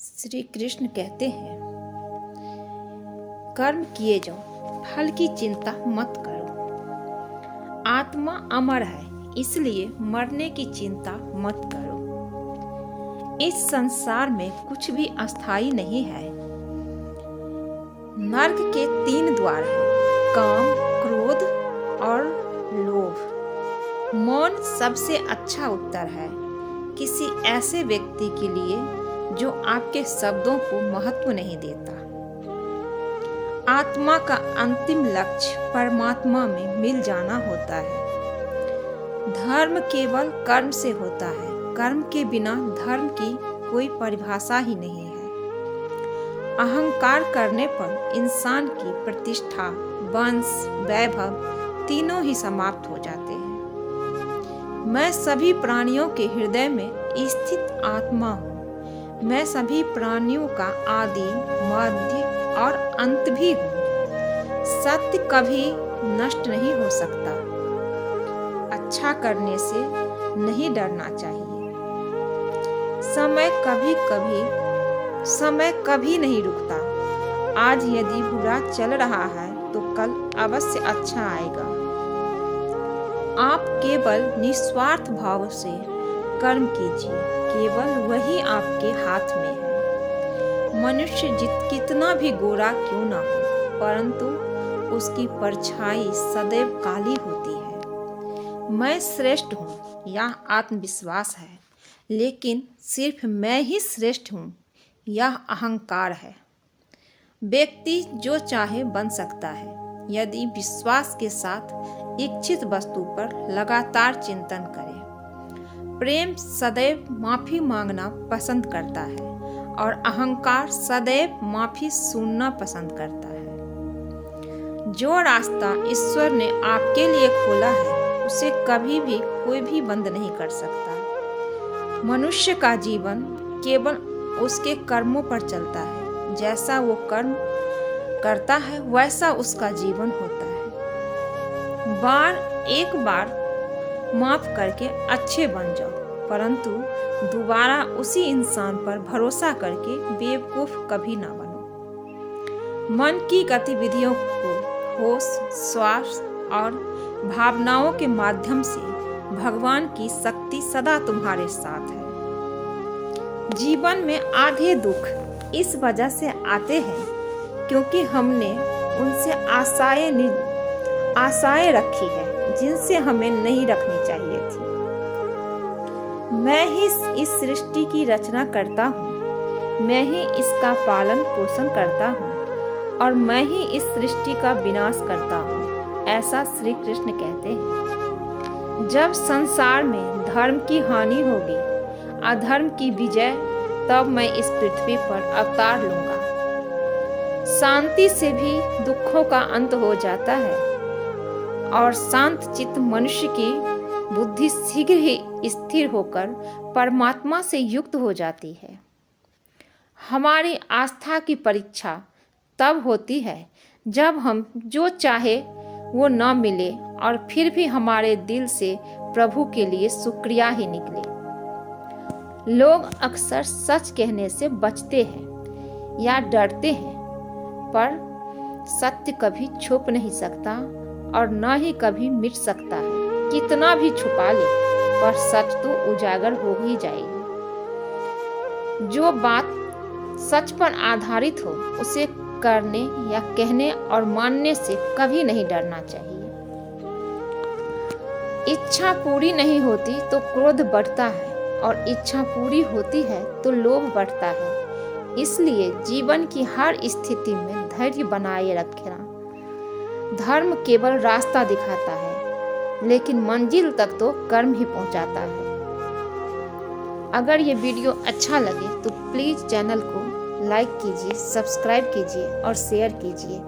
श्री कृष्ण कहते हैं, कर्म किए जाओ, फल की चिंता मत करो। आत्मा अमर है, इसलिए मरने की चिंता मत करो। इस संसार में कुछ भी अस्थायी नहीं है। नर्क के 3 द्वार हैं, काम, क्रोध और लोभ। मौन सबसे अच्छा उत्तर है किसी ऐसे व्यक्ति के लिए जो आपके शब्दों को महत्व नहीं देता। आत्मा का अंतिम लक्ष्य परमात्मा में मिल जाना होता है। धर्म केवल कर्म से होता है। कर्म के बिना धर्म की कोई परिभाषा ही नहीं है। अहंकार करने पर इंसान की प्रतिष्ठा, वंश, वैभव तीनों ही समाप्त हो जाते हैं। मैं सभी प्राणियों के हृदय में स्थित आत्मा हूँ। मैं सभी प्राणियों का आदि, मध्य और अंत भी हूँ। सत्य कभी नष्ट नहीं हो सकता। अच्छा करने से नहीं डरना चाहिए। समय कभी नहीं रुकता। आज यदि बुरा चल रहा है तो कल अवश्य अच्छा आएगा। आप केवल निस्वार्थ भाव से कर्म कीजिए, केवल वही आपके हाथ में है। मनुष्य कितना भी गोरा क्यों ना हो, परंतु उसकी परछाई सदैव काली होती है। मैं श्रेष्ठ हूँ, यह आत्मविश्वास है, लेकिन सिर्फ मैं ही श्रेष्ठ हूँ, यह अहंकार है। व्यक्ति जो चाहे बन सकता है यदि विश्वास के साथ इच्छित वस्तु पर लगातार चिंतन करे। प्रेम सदैव माफी मांगना पसंद करता है और अहंकार सदैव माफी सुनना पसंद करता है। जो रास्ता ईश्वर ने आपके लिए खोला है उसे कभी भी कोई भी बंद नहीं कर सकता। मनुष्य का जीवन केवल उसके कर्मों पर चलता है। जैसा वो कर्म करता है वैसा उसका जीवन होता है। एक बार माफ करके अच्छे बन जाओ, परंतु दोबारा उसी इंसान पर भरोसा करके बेवकूफ कभी ना बनो। मन की गतिविधियों को होश, श्वास और भावनाओं के माध्यम से भगवान की शक्ति सदा तुम्हारे साथ है। जीवन में आधे दुख इस वजह से आते हैं क्योंकि हमने उनसे आशाएं रखी है जिनसे हमें नहीं रखनी चाहिए थी। मैं ही इस सृष्टि की रचना करता हूँ, मैं ही इसका पालन पोषण करता हूँ और मैं ही इस सृष्टि का विनाश करता हूँ, ऐसा श्री कृष्ण कहते हैं। जब संसार में धर्म की हानि होगी, अधर्म की विजय, तब मैं इस पृथ्वी पर अवतार लूंगा। शांति से भी दुखों का अंत हो जाता है और शांत चित्त मनुष्य की बुद्धि शीघ्र ही स्थिर होकर परमात्मा से युक्त हो जाती है। हमारी आस्था की परीक्षा तब होती है जब हम जो चाहे वो न मिले और फिर भी हमारे दिल से प्रभु के लिए शुक्रिया ही निकले। लोग अक्सर सच कहने से बचते हैं या डरते हैं, पर सत्य कभी छुप नहीं सकता और न ही कभी मिट सकता है। कितना भी छुपा ले, पर सच तो उजागर हो ही जाएगी। जो बात सच पर आधारित हो उसे करने या कहने और मानने से कभी नहीं डरना चाहिए। इच्छा पूरी नहीं होती तो क्रोध बढ़ता है और इच्छा पूरी होती है तो लोभ बढ़ता है। इसलिए जीवन की हर स्थिति में धैर्य बनाए रखना। धर्म केवल रास्ता दिखाता है, लेकिन मंजिल तक तो कर्म ही पहुंचाता है। अगर ये वीडियो अच्छा लगे तो प्लीज़ चैनल को लाइक कीजिए, सब्सक्राइब कीजिए और शेयर कीजिए।